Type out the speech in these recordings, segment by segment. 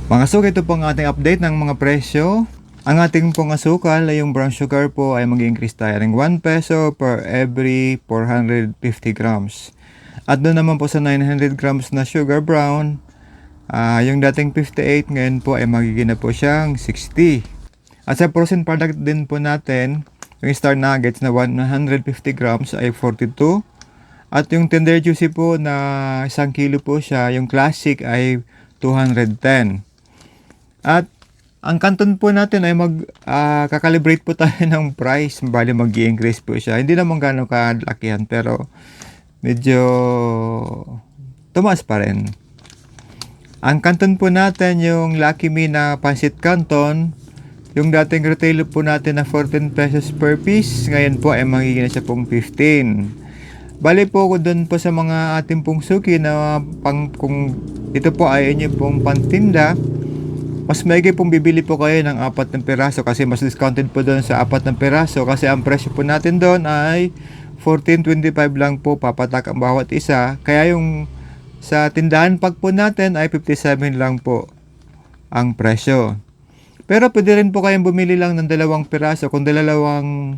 Mga suki, ito po ang ating update ng mga presyo. Ang ating pong asukal ay yung brown sugar po ay mag-increase tayo ng 1 peso per every 450 grams. At doon naman po sa 900 grams na sugar brown, yung dating 58 ngayon po ay magiging na po siyang 60. At sa frozen product din po natin, yung Star Nuggets na 150 grams ay 42. At yung Tender Juicy po na 1 kilo po siya, yung classic ay 210. At ang Canton po natin ay kakalibrate po tayo ng price. Bali mag-i-increase po siya. Hindi naman gano'ng kalakihan pero medyo tumaas pa rin. Ang Canton po natin, yung Lucky Me na Pancit Canton, yung dating retail po natin na 14 pesos per piece, ngayon po ay magiging na siya pong 15. Bali po doon po sa mga ating pong suki na kung ito po ay inyo pong pantinda, mas maigi pong bibili po kayo ng 4 na piraso kasi mas discounted po doon sa 4 na piraso kasi ang presyo po natin doon ay 14.25 lang po papatak ang bawat isa. Kaya yung sa tindahan pag po natin ay 57 lang po ang presyo. Pero pwede rin po kayong bumili lang ng 2 piraso. Kung dalawang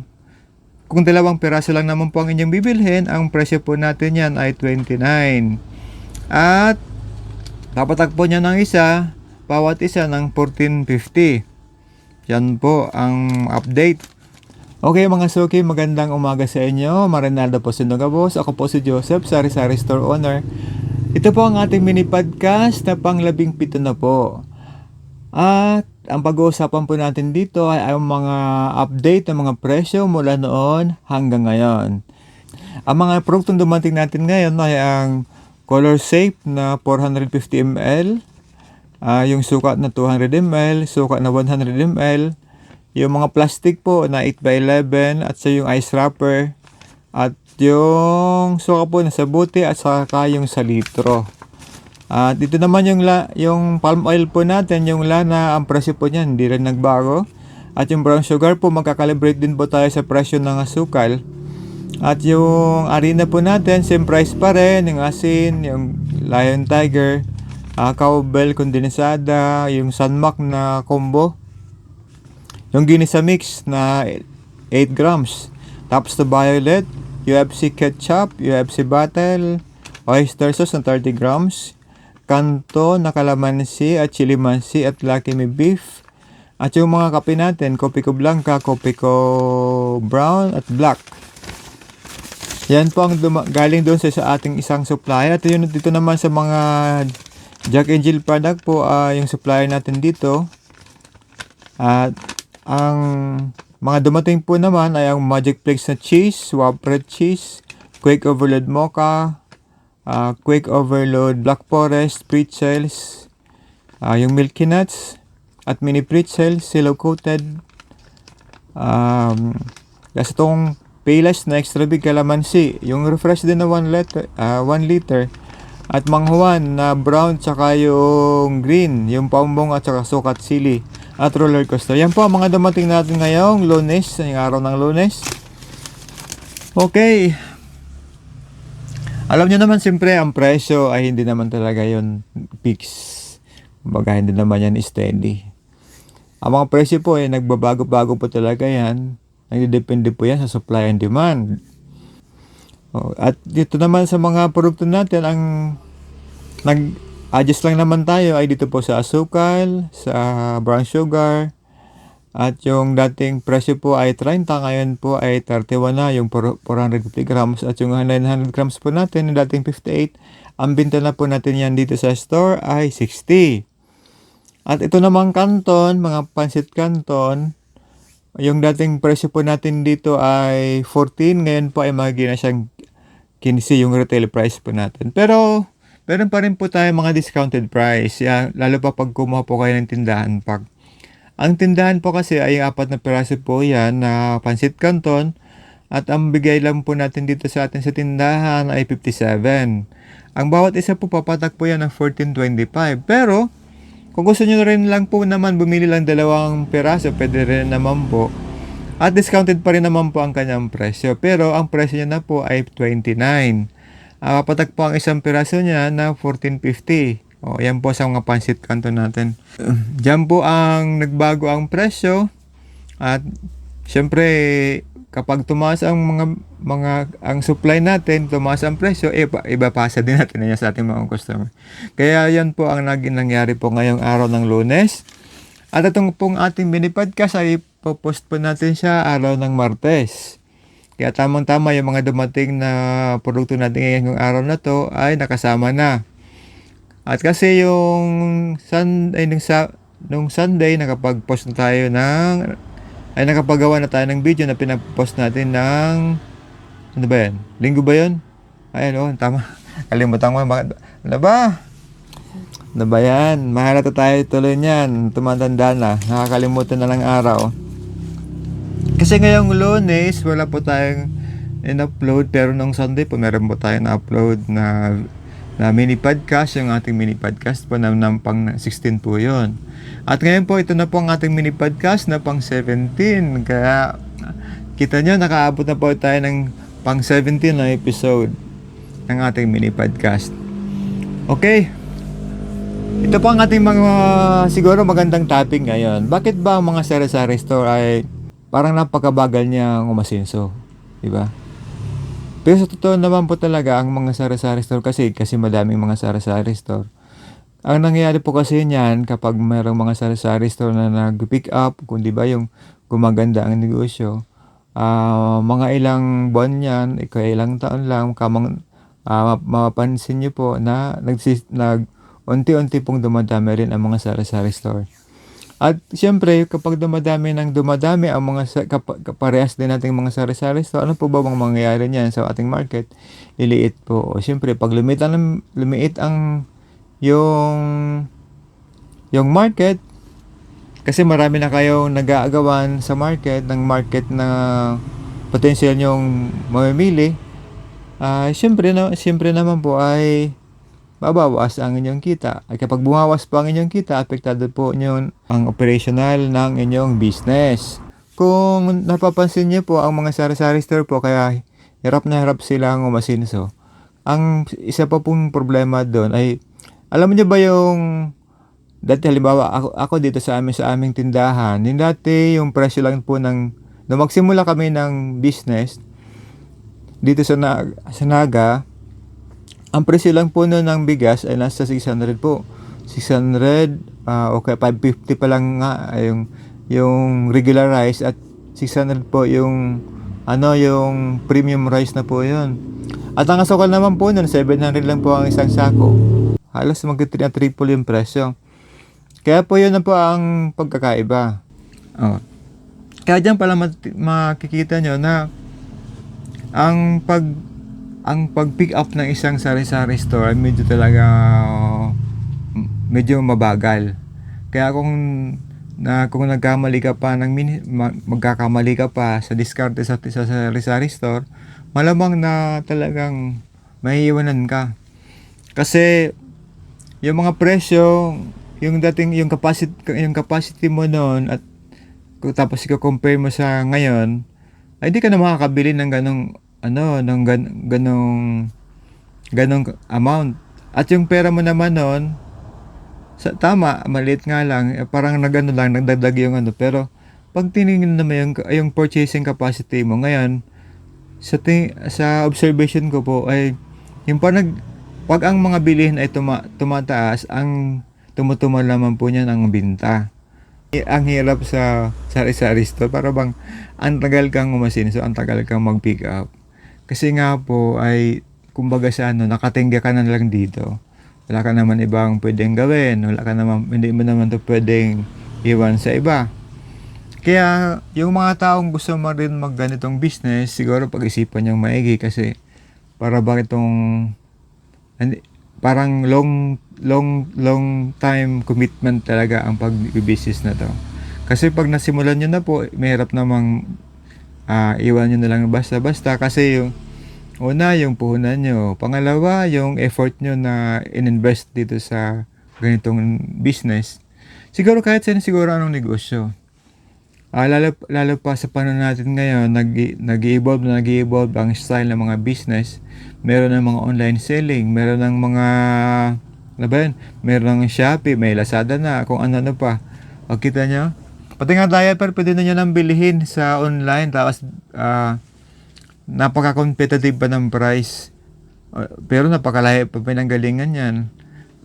piraso lang naman po ang inyong bibilhin, ang presyo po natin yan ay 29. At papatak po niya ng isa, bawat isa ng 14.50. Yan po ang update. Okay mga suki, magandang umaga sa inyo. Marinaldo po Sinugabos. Ako po si Joseph, Sari-Sari Store Owner. Ito po ang ating mini podcast na pang-17 na po. At ang pag-uusapan po natin dito ay ang mga update ng mga presyo mula noon hanggang ngayon. Ang mga produktong dumating natin ngayon ay ang Color Safe na 450 ml, yung sukat na 200 ml, sukat na 100 ml, yung mga plastic po na 8x11 at sa yung ice wrapper, at yung sukat po na sa buti at saka yung sa litro. At dito naman yung palm oil po natin, yung lana, ang presyo po niyan hindi rin nagbago. At yung brown sugar po, magkakalibrate din po tayo sa presyo ng asukal. At yung harina po natin, same price pa rin, yung asin, yung Lion Tiger, cowbell kondensada, yung Sunmac na combo, yung Ginisa mix na 8 grams, tapos the violet, UFC ketchup, UFC bottle, oyster sauce na 30 grams, Kanto na kalamansi at chili mansi at Lucky Me beef, at yung mga kape natin, Kopiko Blanca, Kopiko brown at black. Yan po ang galing doon sa ating isang supplier. At yun dito naman sa mga Jack and Jill product po, yung supplier natin dito. At ang mga dumating po naman ay ang Magic Flakes na cheese, Whopper cheese, Quake Overload mocha, Quake Overload black forest, pretzels, yung Milky Nuts, at mini pretzels, silo coated. Kasi itong Payless na extra big calamansi, yung refresh din na 1 liter, at manghuan na brown tsaka yung green, yung paumbong at saka sukat sili at roller coaster. Yan po ang mga dumating natin ngayong Lunes, yung araw ng Lunes. Okay. Alam nyo naman siyempre ang presyo ay hindi naman talaga yun fix. Baga hindi naman yan steady. Ang mga presyo po ay nagbabago-bago po talaga yan. Nagdedepende po yan sa supply and demand. At dito naman sa mga produkto natin, ang nag-adjust lang naman tayo ay dito po sa asukal, sa brown sugar, at yung dating presyo po ay 30, ngayon po ay 31 na, yung 450 grams, at yung 900 grams po natin, yung dating 58, ang binta na po natin yan dito sa store ay 60. At ito namang Canton, mga Pancit Canton, yung dating presyo po natin dito ay 14, ngayon po ay magiging na siyang 15 yung retail price po natin. Pero meron pa rin po tayo mga discounted price, lalo pa pag kumuha po kayo ng tindahan pack. Ang tindahan po kasi ay 4 na piraso po yan na Pancit Canton, at ang bigay lang po natin dito sa atin sa tindahan ay 57. Ang bawat isa po papatak po yan ng 14.25. Pero kung gusto nyo rin lang po naman bumili lang 2 piraso, pwede rin naman po. At discounted pa rin naman po ang kanyang presyo. Pero ang presyo niya na po ay 29. Papatak po ang 1 piraso niya na 14.50. O, yan po sa mga pansit canton natin. Diyan po ang nagbago ang presyo. At syempre, kapag tumaas ang ang supply natin, tumaas ang presyo, ibapasa din natin yan sa ating mga customer. Kaya yan po ang nangyari po ngayong araw ng Lunes. At itong pong ating mini podcast ay post po natin siya araw ng Martes. Kaya tamang-tama yung mga dumating na produkto natin ngayong araw na to ay nakasama na. At kasi nung Sunday nakapag-post na tayo nakapagawa na tayo ng video na pinapost natin ng ano ba yan? Linggo ba yun? Ayun, tama. Kalimutan ko. Ano ba? Ano ba yan? Mahalata tayo tuloy niyan. Tumatanda na. Nakakalimutan na lang araw. Kasi ngayong Lunes, wala po tayong in-upload. Pero nung Sunday po, meron po tayong na-upload na mini podcast. Yung ating mini podcast po na pang 16 po yun. At ngayon po, ito na po ang ating mini podcast na pang 17. Kaya, kita nyo, nakaabot na po tayo ng pang 17 na episode ng ating mini podcast. Okay. Ito po ang ating mga siguro magandang topic ngayon. Bakit ba ang mga sari-sari store ay parang napakabagal niya umasinso? Diba? Pero sa totoo naman po talaga ang mga sari-sari store kasi madaming mga sari-sari store. Ang nangyayari po kasi niyan kapag mayroong mga sari-sari store na nag-pick up, kung di ba yung gumaganda ang negosyo, mga ilang buwan yan, ilang taon lang, mapapansin nyo po na unti-unti pong dumadami rin ang mga sari-sari store. At siyempre, kapag dumadami ang mga parehas din nating mga sari-sari store, ano po ba bang mangyayari niyan sa ating market? Liliit po. O siyempre, pag lumiit ang yung market, kasi marami na kayong nag-aagawan sa market, ng market na potential yung mamimili, siyempre naman po ay babawas ang inyong kita. At kapag bumawas po ang inyong kita, apektado po nyo ang operational ng inyong business. Kung napapansin niyo po, ang mga sari-sari store po, kaya hirap na hirap silang umasinso. Ang isa pa pong problema doon ay, alam niyo ba yung dati halimbawa ako dito sa aming tindahan, yung dati yung presyo lang po nung magsimula kami ng business dito sa Naga, ang presyo lang po noon ng bigas ay nasa 600 po. 600, okay, 550 pa lang nga yung regular rice at 600 po yung premium rice na po yun. At ang asukal naman po noon, 700 lang po ang isang sako. Halos mag-triple yung presyo. Kaya po yun na po ang pagkakaiba. Kaya dyan pala makikita nyo na ang pag-pick up ng isang sari-sari store ay medyo mabagal. Kaya kung nagkamali ka pa magkakamali ka pa sa diskarte sa sari-sari store, malamang na talagang maiiwanan ka. Kasi yung mga presyo, yung capacity mo noon at tapos i-compare mo sa ngayon, ay di ka na makakabili ng ganong amount. At yung pera mo naman noon, tama, maliit nga lang, parang nagdadag yung pero pag tiningnan naman yung purchasing capacity mo ngayon, sa observation ko po ay yung pag ang mga bilihin ay tumataas, ang tumutumal naman po niyan ang binta. Ang hirap sa sari-sari store, para bang ang tagal kang umasinso, ang tagal kang mag-pick up. Kasi nga po ay, kumbaga nakatingga ka na lang dito. Wala ka naman ibang pwedeng gawin. Hindi mo naman to pwedeng iwan sa iba. Kaya, yung mga taong gusto mo rin ganitong business, siguro pag-isipan niyang maigi kasi parang long time commitment talaga ang pag-business na to. Kasi pag nasimulan nyo na po, mahirap namang iwan nyo na lang basta-basta kasi yung una, yung puhunan nyo. Pangalawa, yung effort nyo na ininvest dito sa ganitong business. Siguro kahit siguro anong negosyo. Lalo pa sa panahon natin ngayon, nag-evolve ang style ng mga business. Meron ng mga online selling, meron ng mga Laban, meron ng Shopee, may Lazada na, kung ano-ano pa. O, kita nyo? Pati nga diaper, pwede na nyo nang bilihin sa online. Tapos, napaka-competitive pa ng price. Pero napakalahi pa pinanggalingan yan.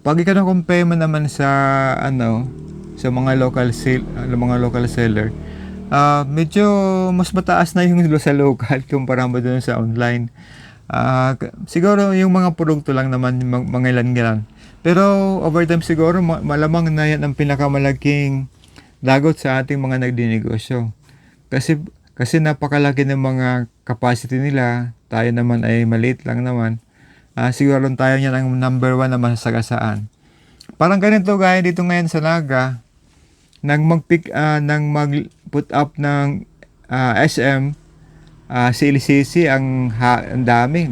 Pag ikaw na-compare mo naman sa, sa mga local seller, medyo mas mataas na yung sa local kumpara mo dun sa online. Siguro yung mga produkto lang naman, mga ilan-ilan. Pero over time siguro, malamang na yan ang pinakamalaking lagot sa ating mga nagdinegosyo. Kasi napakalaki ng mga capacity nila, tayo naman ay maliit lang naman. Siguro tayo niyan ang number 1 na masasagasaan. Parang ganito gaya dito ngayon sa Naga, nang mag-put up ng SM, si LCC ang dami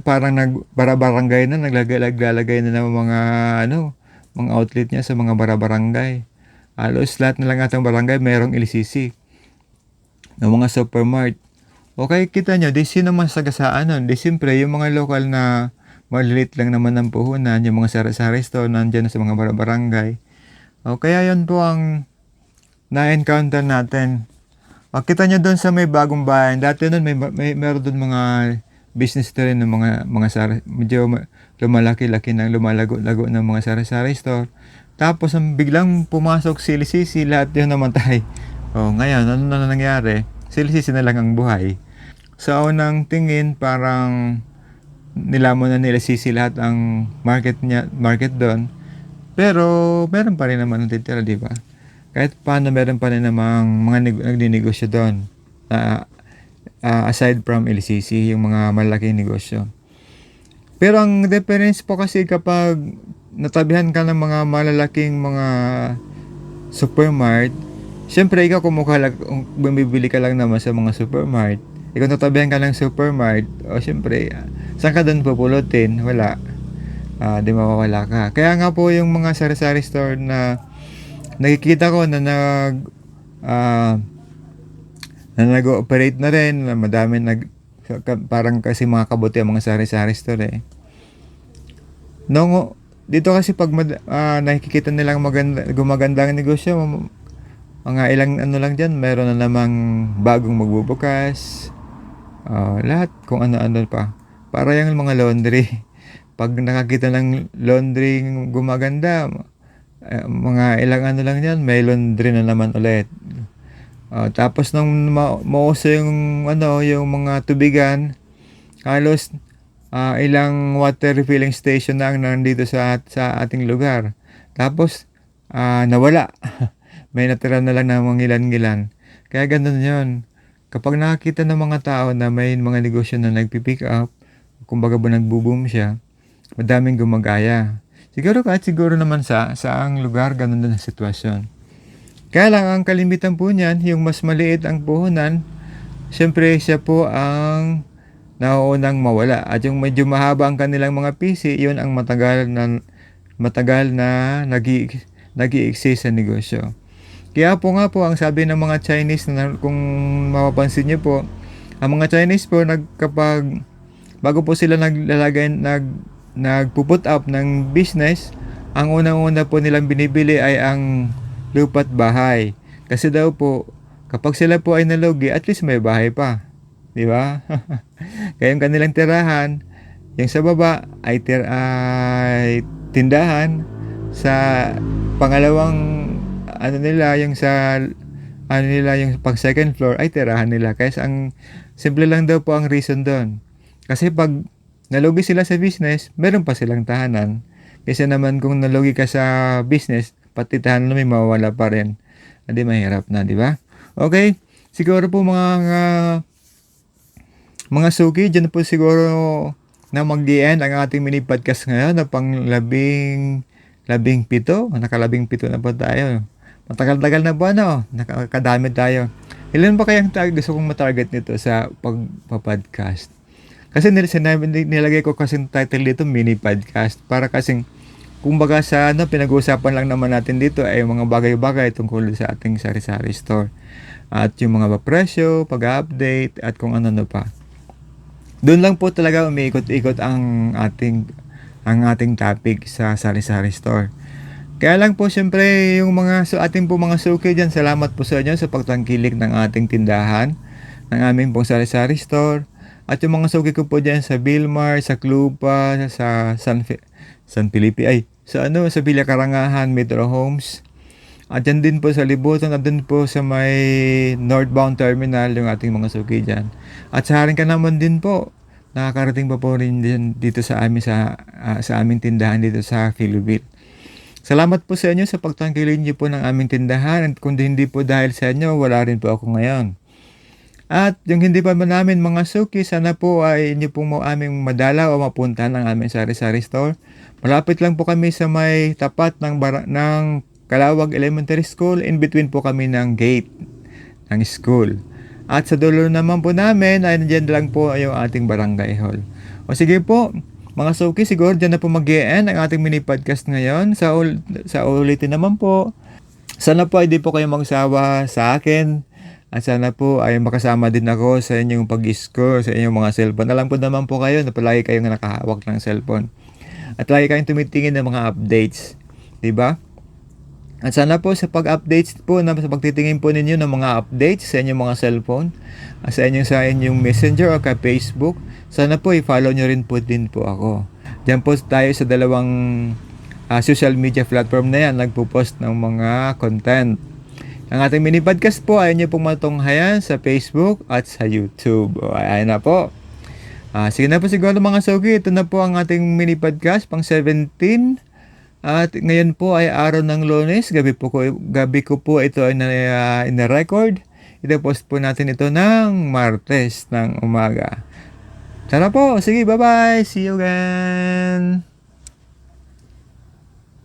parang nagbarabarangay na, naglalagay na ng mga outlet niya sa mga barabarangay. Halos lahat na lang atang barangay mayroong LCC ng mga supermart. Okay, kita nyo, di sino man sagasaan nun. Di siyempre, yung mga lokal na malilit lang naman ang puhunan, yung mga sari-sari store, nandyan sa mga barangay. O, kaya yun po ang na-encounter natin. O, kita nyo doon sa may bagong bayan. Dati nun, meron doon mga business na rin ng mga medyo lumalaki-laki ng lumalago-lago ng mga sari-sari store. Tapos, biglang pumasok si LCC, lahat yun namatay. O, ngayon, ano na nangyari? Sili-sisi na lang ang buhay. Sa unang tingin, parang nilamon na nila sisi lahat ang market doon. Pero meron pa rin naman natitira, di ba? Kahit paano meron pa rin namang mga nagdinegosyo doon. Aside from LCC, yung mga malaking negosyo. Pero ang difference po kasi kapag natabihan ka ng mga malalaking mga supermart, siyempre, ikaw kung bumibili ka lang naman sa mga supermart, ikaw natabihan ka ng supermart, siyempre, saan ka doon pupulutin? Wala. Di mawawala ka. Kaya nga po yung mga sari-sari store na nakikita ko na nag-ooperate na rin, madami parang kasi mga kabuti ang mga sari-sari store dito kasi pag nakikita nilang gumagandang negosyo, mga ilang lang dyan, meron na namang bagong magbubukas. Lahat, kung ano-ano pa. Para yung mga laundry. Pag nakakita ng laundry gumaganda, mga ilang lang dyan, may laundry na naman ulit. Tapos nung mauso yung mga tubigan, halos ilang water refilling station na ang nandito sa ating lugar. Tapos, nawala. May natira na lang ng mga ilan-ilan. Kaya ganun yun. Kapag nakakita ng mga tao na may mga negosyo na nagpipick up, kumbaga ba nagbo-boom siya, madaming gumagaya. Siguro naman sa ang lugar, ganun din ang sitwasyon. Kaya lang, ang kalimitan po niyan, yung mas maliit ang puhunan, syempre siya po ang nauunang mawala. At yung medyo mahaba ang kanilang mga PC, yun ang matagal na nag-i-exist sa negosyo. Kaya po ang sabi ng mga Chinese, kung mapapansin niyo po, ang mga Chinese po kapag bago po sila nagpuput up ng business, ang unang-una po nilang binibili ay ang lupa't bahay. Kasi daw po, kapag sila po ay nalugi, at least may bahay pa. Di ba? Kaya yung kanilang tirahan, yung sa baba ay tindahan, sa pangalawang yung pag second floor ay tirahan nila. Kaya ang simple lang daw po ang reason doon. Kasi pag nalugi sila sa business, meron pa silang tahanan. Kasi naman kung nalugi ka sa business, pati tahanan na may mawawala pa rin. Hindi mahirap na, di ba? Okay, siguro po mga suki, dyan po siguro na mag-end ang ating mini podcast ngayon na pang 17. Naka-17 na po tayo. Matagal-tagal na po nakakadami tayo. Ilan ba kayang gusto kong matarget nito sa pagpa-podcast? Kasi nilagay ko kasing title dito, mini podcast. Para kasing, kumbaga sa pinag-uusapan lang naman natin dito ay mga bagay-bagay tungkol sa ating sari-sari store. At yung mga presyo, pag-update, at kung ano pa. Doon lang po talaga umiikot-ikot ang ating topic sa sari-sari store. Kaya lang po siyempre yung ating po mga suki dyan, salamat po sa inyo sa pagtangkilik ng ating tindahan, ng aming pong sari-sari store. At yung mga suki ko po dyan sa Vilmar, sa Clupa, sa San Felipe, sa Villa Karangahan, Metro Homes. At dyan din po sa Libutan, at dun po sa may northbound terminal yung ating mga suki dyan. At sa Haring Kanaman din po, nakakarating pa po rin din dito sa aming tindahan dito sa Philippines. Salamat po sa inyo sa pagtangkilin niyo po ng aming tindahan, at kung hindi po dahil sa inyo, wala rin po ako ngayon. At yung hindi pa namin mga suki, sana po ay inyo pong aming madala o mapunta ng aming sari-sari store. Malapit lang po kami sa may tapat ng Kalawag Elementary School, in between po kami ng gate ng school. At sa dulo naman po namin ay nandiyan lang po yung ating barangay hall. O sige po, mga suki, siguro dyan na po mag-e-end ang ating mini podcast ngayon. Sa ulitin naman po, sana po ay di po kayo magsawa sa akin. At sana po ay makasama din ako sa inyong pag-score sa inyong mga cellphone. Alam ko naman po kayo na palagi kayong nakahawak ng cellphone. At lagi kayong tumitingin ng mga updates. Diba? At sana po sa pag-updates po, sa pagtitingin po ninyo ng mga updates sa inyong mga cellphone, sa inyong messenger o ka Facebook, sana po i-follow nyo rin po din po ako. Diyan po tayo sa dalawang social media platform na yan, nagpo-post ng mga content. Ang ating mini podcast po ay nyo pong matunghayan sa Facebook at sa YouTube. O, ayan na po. Sige na po siguro mga suki, ito na po ang ating mini podcast pang 17. At ngayon po ay araw ng Lunes, gabi ko po ito ay na-record. Ito-post po natin ito ng Martes ng umaga. Tara po, sige, bye-bye, see you again!